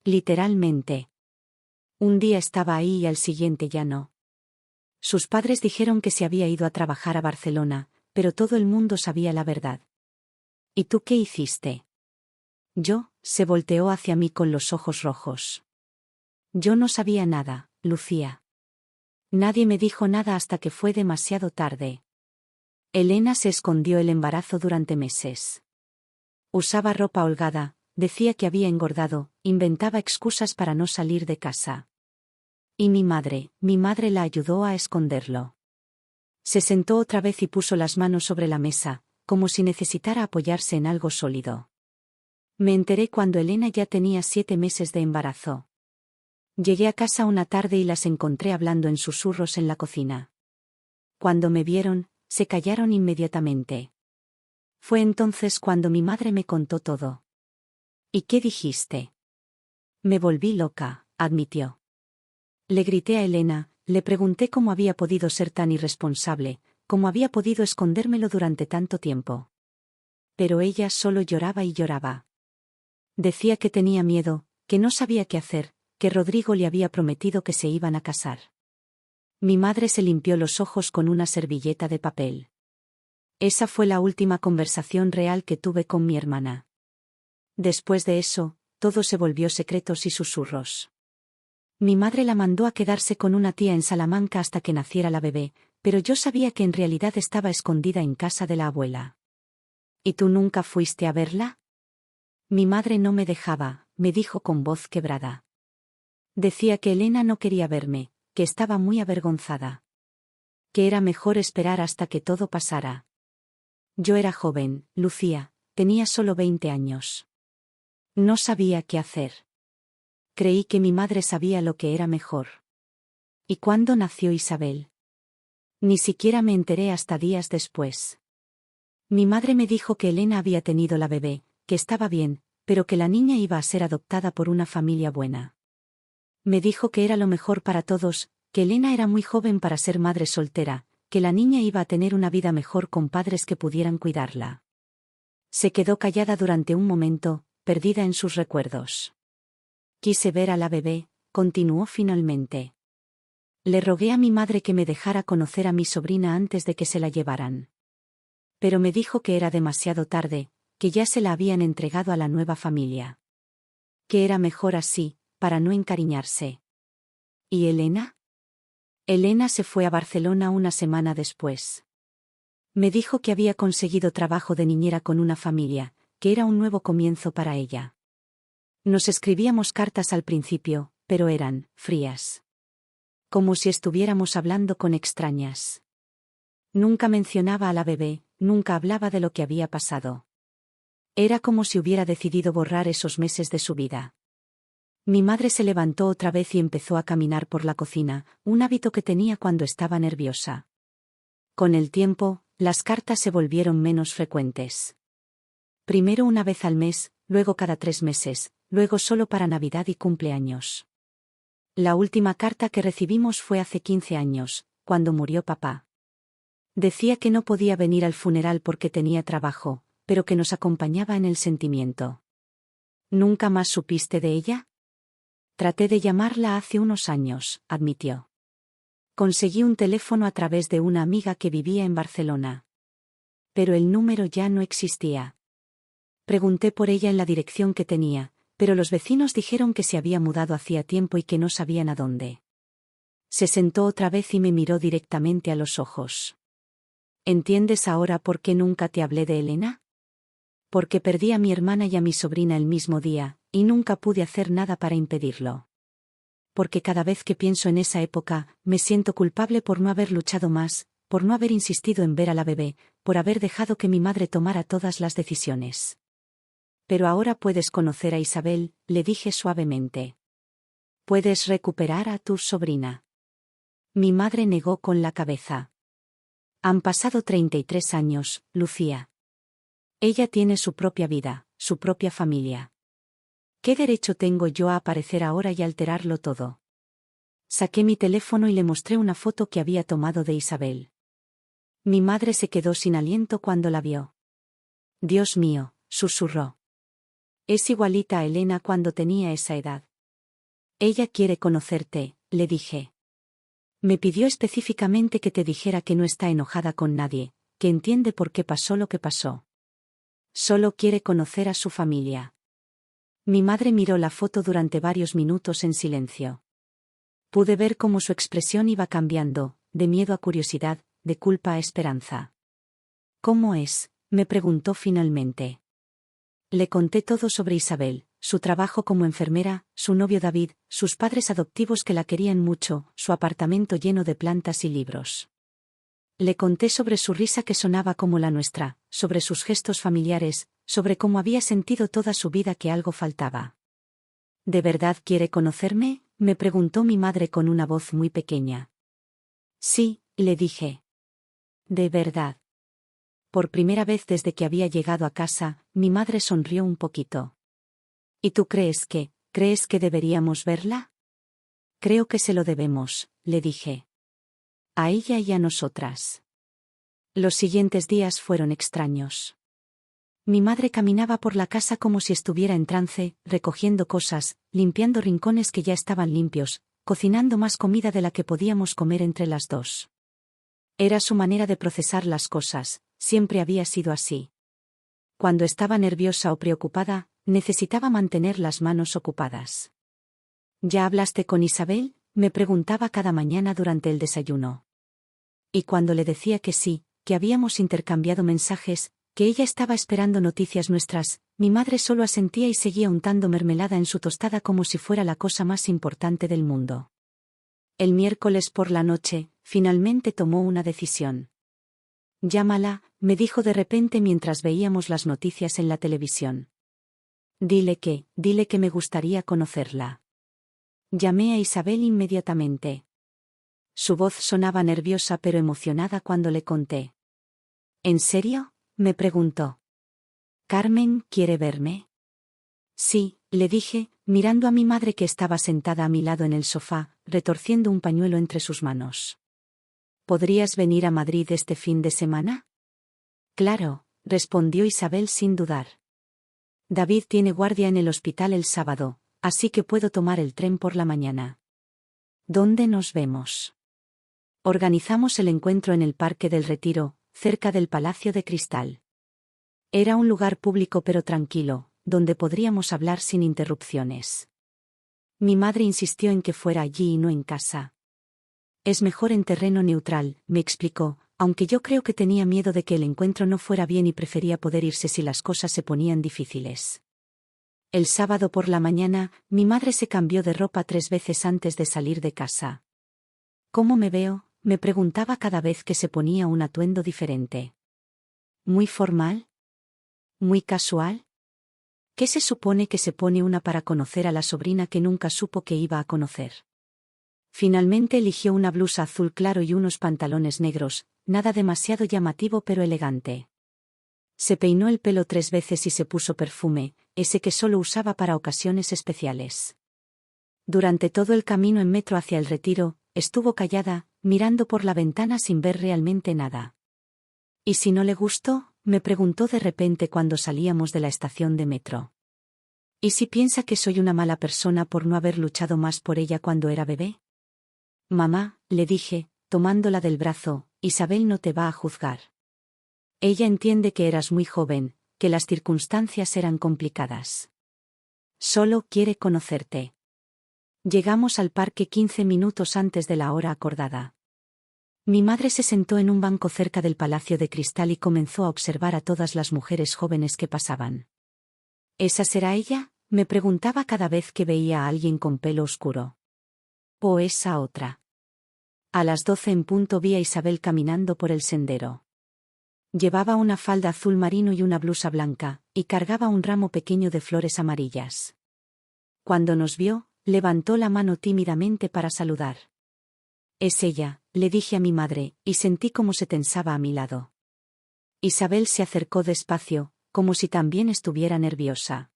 S1: Literalmente. Un día estaba ahí y al siguiente ya no. Sus padres dijeron que se había ido a trabajar a Barcelona, pero todo el mundo sabía la verdad. ¿Y tú qué hiciste? Yo, se volteó hacia mí con los ojos rojos. Yo no sabía nada, Lucía. Nadie me dijo nada hasta que fue demasiado tarde. Elena se escondió el embarazo durante meses. Usaba ropa holgada, decía que había engordado, inventaba excusas para no salir de casa. Y mi madre la ayudó a esconderlo. Se sentó otra vez y puso las manos sobre la mesa, como si necesitara apoyarse en algo sólido. Me enteré cuando Elena ya tenía 7 meses de embarazo. Llegué a casa una tarde y las encontré hablando en susurros en la cocina. Cuando me vieron, se callaron inmediatamente. Fue entonces cuando mi madre me contó todo. ¿Y qué dijiste? Me volví loca, admitió. Le grité a Elena, le pregunté cómo había podido ser tan irresponsable, cómo había podido escondérmelo durante tanto tiempo. Pero ella solo lloraba y lloraba. Decía que tenía miedo, que no sabía qué hacer, que Rodrigo le había prometido que se iban a casar. Mi madre se limpió los ojos con una servilleta de papel. Esa fue la última conversación real que tuve con mi hermana. Después de eso, todo se volvió secretos y susurros. Mi madre la mandó a quedarse con una tía en Salamanca hasta que naciera la bebé, pero yo sabía que en realidad estaba escondida en casa de la abuela. ¿Y tú nunca fuiste a verla? Mi madre no me dejaba, me dijo con voz quebrada. Decía que Elena no quería verme, que estaba muy avergonzada. Que era mejor esperar hasta que todo pasara. Yo era joven, Lucía, tenía solo 20 años. No sabía qué hacer. Creí que mi madre sabía lo que era mejor. ¿Y cuándo nació Isabel? Ni siquiera me enteré hasta días después. Mi madre me dijo que Elena había tenido la bebé, que estaba bien, pero que la niña iba a ser adoptada por una familia buena. Me dijo que era lo mejor para todos, que Elena era muy joven para ser madre soltera, que la niña iba a tener una vida mejor con padres que pudieran cuidarla. Se quedó callada durante un momento, perdida en sus recuerdos. Quise ver a la bebé, continuó finalmente. Le rogué a mi madre que me dejara conocer a mi sobrina antes de que se la llevaran. Pero me dijo que era demasiado tarde, que ya se la habían entregado a la nueva familia. Que era mejor así, para no encariñarse. ¿Y Elena? Elena se fue a Barcelona una semana después. Me dijo que había conseguido trabajo de niñera con una familia, que era un nuevo comienzo para ella. Nos escribíamos cartas al principio, pero eran frías. Como si estuviéramos hablando con extrañas. Nunca mencionaba a la bebé, nunca hablaba de lo que había pasado. Era como si hubiera decidido borrar esos meses de su vida. Mi madre se levantó otra vez y empezó a caminar por la cocina, un hábito que tenía cuando estaba nerviosa. Con el tiempo, las cartas se volvieron menos frecuentes. Primero una vez al mes, luego cada 3 meses, luego solo para Navidad y cumpleaños. La última carta que recibimos fue hace 15 años, cuando murió papá. Decía que no podía venir al funeral porque tenía trabajo, pero que nos acompañaba en el sentimiento. ¿Nunca más supiste de ella? Traté de llamarla hace unos años, admitió. Conseguí un teléfono a través de una amiga que vivía en Barcelona. Pero el número ya no existía. Pregunté por ella en la dirección que tenía, pero los vecinos dijeron que se había mudado hacía tiempo y que no sabían a dónde. Se sentó otra vez y me miró directamente a los ojos. ¿Entiendes ahora por qué nunca te hablé de Elena? Porque perdí a mi hermana y a mi sobrina el mismo día, y nunca pude hacer nada para impedirlo. Porque cada vez que pienso en esa época, me siento culpable por no haber luchado más, por no haber insistido en ver a la bebé, por haber dejado que mi madre tomara todas las decisiones. Pero ahora puedes conocer a Isabel, le dije suavemente. Puedes recuperar a tu sobrina. Mi madre negó con la cabeza. Han pasado 33 años, Lucía. Ella tiene su propia vida, su propia familia. ¿Qué derecho tengo yo a aparecer ahora y alterarlo todo? Saqué mi teléfono y le mostré una foto que había tomado de Isabel. Mi madre se quedó sin aliento cuando la vio. Dios mío, susurró. Es igualita a Elena cuando tenía esa edad. Ella quiere conocerte, le dije. Me pidió específicamente que te dijera que no está enojada con nadie, que entiende por qué pasó lo que pasó. Solo quiere conocer a su familia. Mi madre miró la foto durante varios minutos en silencio. Pude ver cómo su expresión iba cambiando, de miedo a curiosidad, de culpa a esperanza. ¿Cómo es?, me preguntó finalmente. Le conté todo sobre Isabel, su trabajo como enfermera, su novio David, sus padres adoptivos que la querían mucho, su apartamento lleno de plantas y libros. Le conté sobre su risa que sonaba como la nuestra, sobre sus gestos familiares, sobre cómo había sentido toda su vida que algo faltaba. ¿De verdad quiere conocerme?, me preguntó mi madre con una voz muy pequeña. Sí, le dije. De verdad. Por primera vez desde que había llegado a casa, mi madre sonrió un poquito. ¿Y tú crees que deberíamos verla? Creo que se lo debemos, le dije. A ella y a nosotras. Los siguientes días fueron extraños. Mi madre caminaba por la casa como si estuviera en trance, recogiendo cosas, limpiando rincones que ya estaban limpios, cocinando más comida de la que podíamos comer entre las dos. Era su manera de procesar las cosas, siempre había sido así. Cuando estaba nerviosa o preocupada, necesitaba mantener las manos ocupadas. ¿Ya hablaste con Isabel?, me preguntaba cada mañana durante el desayuno. Y cuando le decía que sí, que habíamos intercambiado mensajes, que ella estaba esperando noticias nuestras. Mi madre solo asentía y seguía untando mermelada en su tostada como si fuera la cosa más importante del mundo. El miércoles por la noche, finalmente tomó una decisión. Llámala, me dijo de repente mientras veíamos las noticias en la televisión. Dile que me gustaría conocerla. Llamé a Isabel inmediatamente. Su voz sonaba nerviosa pero emocionada cuando le conté. ¿En serio?, me preguntó. ¿Carmen quiere verme? Sí, le dije, mirando a mi madre que estaba sentada a mi lado en el sofá, retorciendo un pañuelo entre sus manos. ¿Podrías venir a Madrid este fin de semana? Claro, respondió Isabel sin dudar. David tiene guardia en el hospital el sábado, así que puedo tomar el tren por la mañana. ¿Dónde nos vemos? Organizamos el encuentro en el Parque del Retiro, cerca del Palacio de Cristal. Era un lugar público pero tranquilo, donde podríamos hablar sin interrupciones. Mi madre insistió en que fuera allí y no en casa. Es mejor en terreno neutral, me explicó, aunque yo creo que tenía miedo de que el encuentro no fuera bien y prefería poder irse si las cosas se ponían difíciles. El sábado por la mañana, mi madre se cambió de ropa 3 veces antes de salir de casa. ¿Cómo me veo?, me preguntaba cada vez que se ponía un atuendo diferente. ¿Muy formal? ¿Muy casual? ¿Qué se supone que se pone una para conocer a la sobrina que nunca supo que iba a conocer? Finalmente eligió una blusa azul claro y unos pantalones negros, nada demasiado llamativo pero elegante. Se peinó el pelo 3 veces y se puso perfume, ese que solo usaba para ocasiones especiales. Durante todo el camino en metro hacia el Retiro, estuvo callada, mirando por la ventana sin ver realmente nada. ¿Y si no le gustó?, me preguntó de repente cuando salíamos de la estación de metro. ¿Y si piensa que soy una mala persona por no haber luchado más por ella cuando era bebé? Mamá, le dije, tomándola del brazo, Isabel no te va a juzgar. Ella entiende que eras muy joven, que las circunstancias eran complicadas. Solo quiere conocerte. Llegamos al parque 15 minutos antes de la hora acordada. Mi madre se sentó en un banco cerca del Palacio de Cristal y comenzó a observar a todas las mujeres jóvenes que pasaban. ¿Esa será ella?, me preguntaba cada vez que veía a alguien con pelo oscuro. ¿O esa otra? A las 12 en punto vi a Isabel caminando por el sendero. Llevaba una falda azul marino y una blusa blanca, y cargaba un ramo pequeño de flores amarillas. Cuando nos vio, levantó la mano tímidamente para saludar. Es ella, le dije a mi madre, y sentí cómo se tensaba a mi lado. Isabel se acercó despacio, como si también estuviera nerviosa.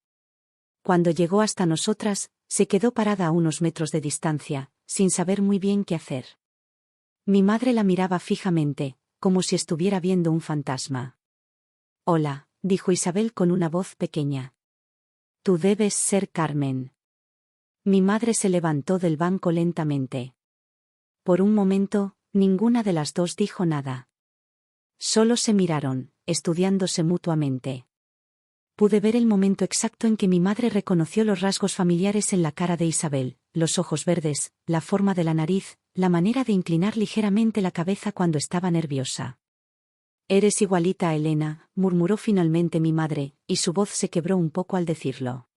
S1: Cuando llegó hasta nosotras, se quedó parada a unos metros de distancia, sin saber muy bien qué hacer. Mi madre la miraba fijamente, como si estuviera viendo un fantasma. Hola, dijo Isabel con una voz pequeña. Tú debes ser Carmen. Mi madre se levantó del banco lentamente. Por un momento, ninguna de las dos dijo nada. Solo se miraron, estudiándose mutuamente. Pude ver el momento exacto en que mi madre reconoció los rasgos familiares en la cara de Isabel, los ojos verdes, la forma de la nariz, la manera de inclinar ligeramente la cabeza cuando estaba nerviosa. Eres igualita a Elena, murmuró finalmente mi madre, y su voz se quebró un poco al decirlo.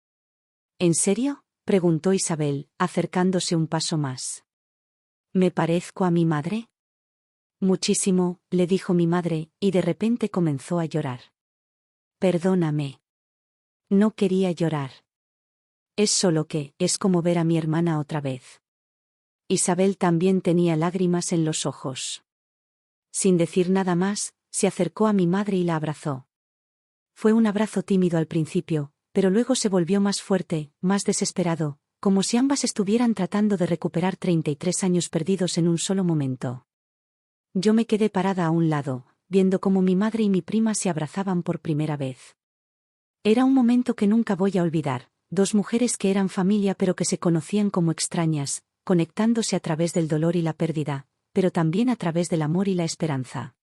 S1: ¿En serio?, preguntó Isabel, acercándose un paso más. ¿Me parezco a mi madre? Muchísimo, le dijo mi madre, y de repente comenzó a llorar. Perdóname. No quería llorar. Es solo que, es como ver a mi hermana otra vez. Isabel también tenía lágrimas en los ojos. Sin decir nada más, se acercó a mi madre y la abrazó. Fue un abrazo tímido al principio, pero luego se volvió más fuerte, más desesperado, como si ambas estuvieran tratando de recuperar 33 años perdidos en un solo momento. Yo me quedé parada a un lado, viendo cómo mi madre y mi prima se abrazaban por primera vez. Era un momento que nunca voy a olvidar, 2 mujeres que eran familia pero que se conocían como extrañas, conectándose a través del dolor y la pérdida, pero también a través del amor y la esperanza.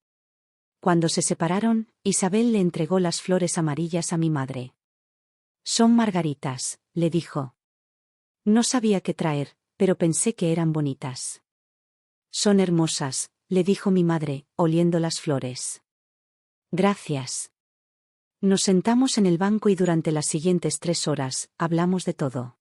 S1: Cuando se separaron, Isabel le entregó las flores amarillas a mi madre. Son margaritas, le dijo. No sabía qué traer, pero pensé que eran bonitas. Son hermosas, le dijo mi madre, oliendo las flores. Gracias. Nos sentamos en el banco y durante las siguientes 3 horas, hablamos de todo.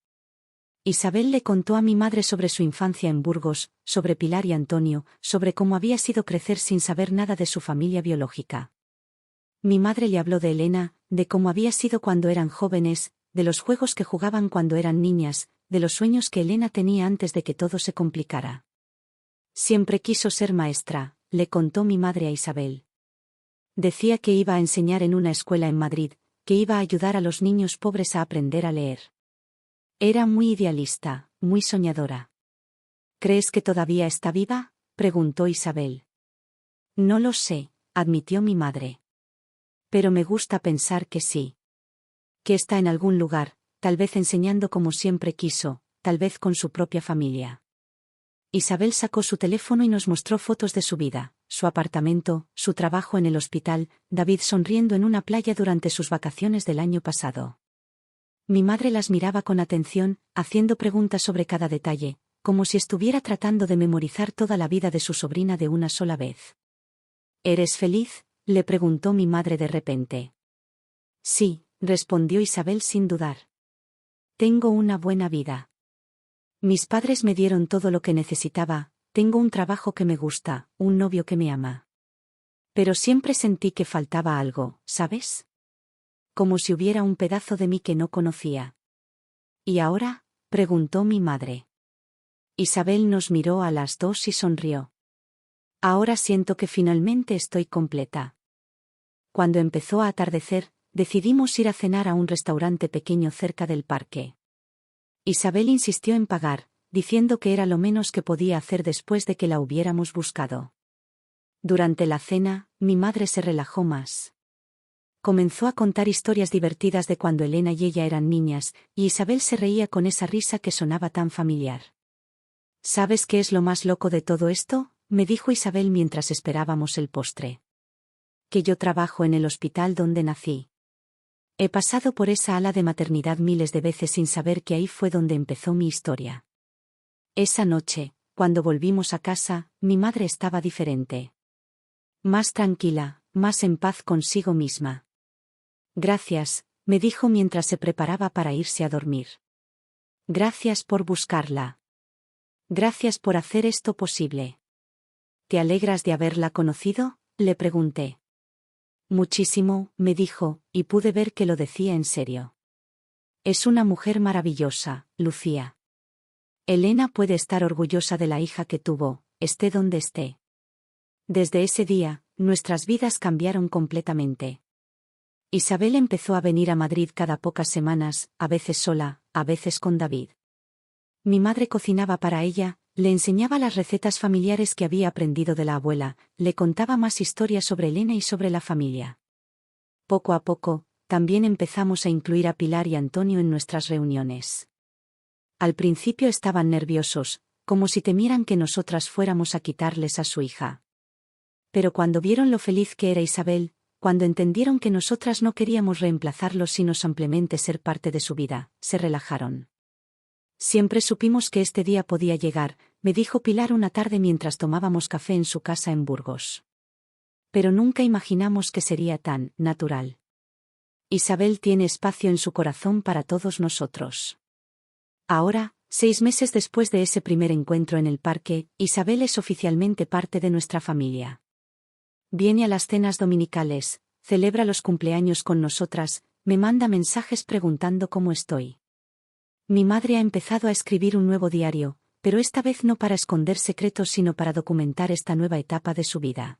S1: Isabel le contó a mi madre sobre su infancia en Burgos, sobre Pilar y Antonio, sobre cómo había sido crecer sin saber nada de su familia biológica. Mi madre le habló de Elena, de cómo había sido cuando eran jóvenes, de los juegos que jugaban cuando eran niñas, de los sueños que Elena tenía antes de que todo se complicara. Siempre quiso ser maestra, le contó mi madre a Isabel. Decía que iba a enseñar en una escuela en Madrid, que iba a ayudar a los niños pobres a aprender a leer. Era muy idealista, muy soñadora. ¿Crees que todavía está viva?, preguntó Isabel. No lo sé, admitió mi madre. Pero me gusta pensar que sí. Que está en algún lugar, tal vez enseñando como siempre quiso, tal vez con su propia familia. Isabel sacó su teléfono y nos mostró fotos de su vida, su apartamento, su trabajo en el hospital, David sonriendo en una playa durante sus vacaciones del año pasado. Mi madre las miraba con atención, haciendo preguntas sobre cada detalle, como si estuviera tratando de memorizar toda la vida de su sobrina de una sola vez. ¿Eres feliz?, le preguntó mi madre de repente. Sí, respondió Isabel sin dudar. Tengo una buena vida. Mis padres me dieron todo lo que necesitaba, tengo un trabajo que me gusta, un novio que me ama. Pero siempre sentí que faltaba algo, ¿sabes? Como si hubiera un pedazo de mí que no conocía. ¿Y ahora?, preguntó mi madre. Isabel nos miró a las dos y sonrió. Ahora siento que finalmente estoy completa. Cuando empezó a atardecer, decidimos ir a cenar a un restaurante pequeño cerca del parque. Isabel insistió en pagar, diciendo que era lo menos que podía hacer después de que la hubiéramos buscado. Durante la cena, mi madre se relajó más. Comenzó a contar historias divertidas de cuando Elena y ella eran niñas, y Isabel se reía con esa risa que sonaba tan familiar. ¿Sabes qué es lo más loco de todo esto?, me dijo Isabel mientras esperábamos el postre. Que yo trabajo en el hospital donde nací. He pasado por esa ala de maternidad miles de veces sin saber que ahí fue donde empezó mi historia. Esa noche, cuando volvimos a casa, mi madre estaba diferente. Más tranquila, más en paz consigo misma. Gracias, me dijo mientras se preparaba para irse a dormir. Gracias por buscarla. Gracias por hacer esto posible. ¿Te alegras de haberla conocido?, le pregunté. Muchísimo, me dijo, y pude ver que lo decía en serio. Es una mujer maravillosa, Lucía. Elena puede estar orgullosa de la hija que tuvo, esté donde esté. Desde ese día, nuestras vidas cambiaron completamente. Isabel empezó a venir a Madrid cada pocas semanas, a veces sola, a veces con David. Mi madre cocinaba para ella, le enseñaba las recetas familiares que había aprendido de la abuela, le contaba más historias sobre Elena y sobre la familia. Poco a poco, también empezamos a incluir a Pilar y Antonio en nuestras reuniones. Al principio estaban nerviosos, como si temieran que nosotras fuéramos a quitarles a su hija. Pero cuando vieron lo feliz que era Isabel, cuando entendieron que nosotras no queríamos reemplazarlos sino simplemente ser parte de su vida, se relajaron. Siempre supimos que este día podía llegar, me dijo Pilar una tarde mientras tomábamos café en su casa en Burgos. Pero nunca imaginamos que sería tan natural. Isabel tiene espacio en su corazón para todos nosotros. Ahora, 6 meses después de ese primer encuentro en el parque, Isabel es oficialmente parte de nuestra familia. Viene a las cenas dominicales, celebra los cumpleaños con nosotras, me manda mensajes preguntando cómo estoy. Mi madre ha empezado a escribir un nuevo diario, pero esta vez no para esconder secretos sino para documentar esta nueva etapa de su vida.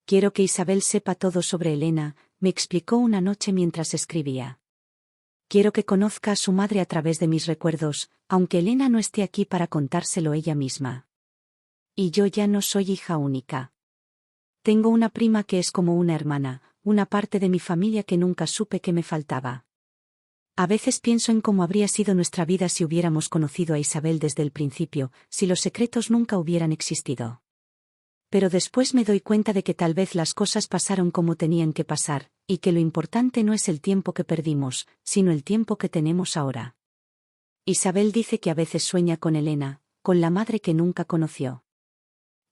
S1: Quiero que Isabel sepa todo sobre Elena, me explicó una noche mientras escribía. Quiero que conozca a su madre a través de mis recuerdos, aunque Elena no esté aquí para contárselo ella misma. Y yo ya no soy hija única. Tengo una prima que es como una hermana, una parte de mi familia que nunca supe que me faltaba. A veces pienso en cómo habría sido nuestra vida si hubiéramos conocido a Isabel desde el principio, si los secretos nunca hubieran existido. Pero después me doy cuenta de que tal vez las cosas pasaron como tenían que pasar, y que lo importante no es el tiempo que perdimos, sino el tiempo que tenemos ahora. Isabel dice que a veces sueña con Elena, con la madre que nunca conoció.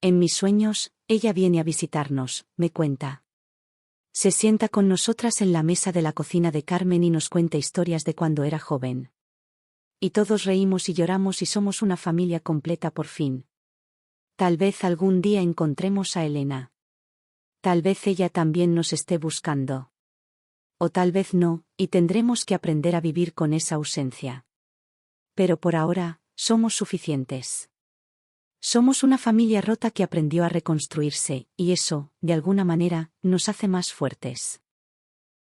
S1: En mis sueños, ella viene a visitarnos, me cuenta. Se sienta con nosotras en la mesa de la cocina de Carmen y nos cuenta historias de cuando era joven. Y todos reímos y lloramos y somos una familia completa por fin. Tal vez algún día encontremos a Elena. Tal vez ella también nos esté buscando. O tal vez no, y tendremos que aprender a vivir con esa ausencia. Pero por ahora, somos suficientes. Somos una familia rota que aprendió a reconstruirse, y eso, de alguna manera, nos hace más fuertes.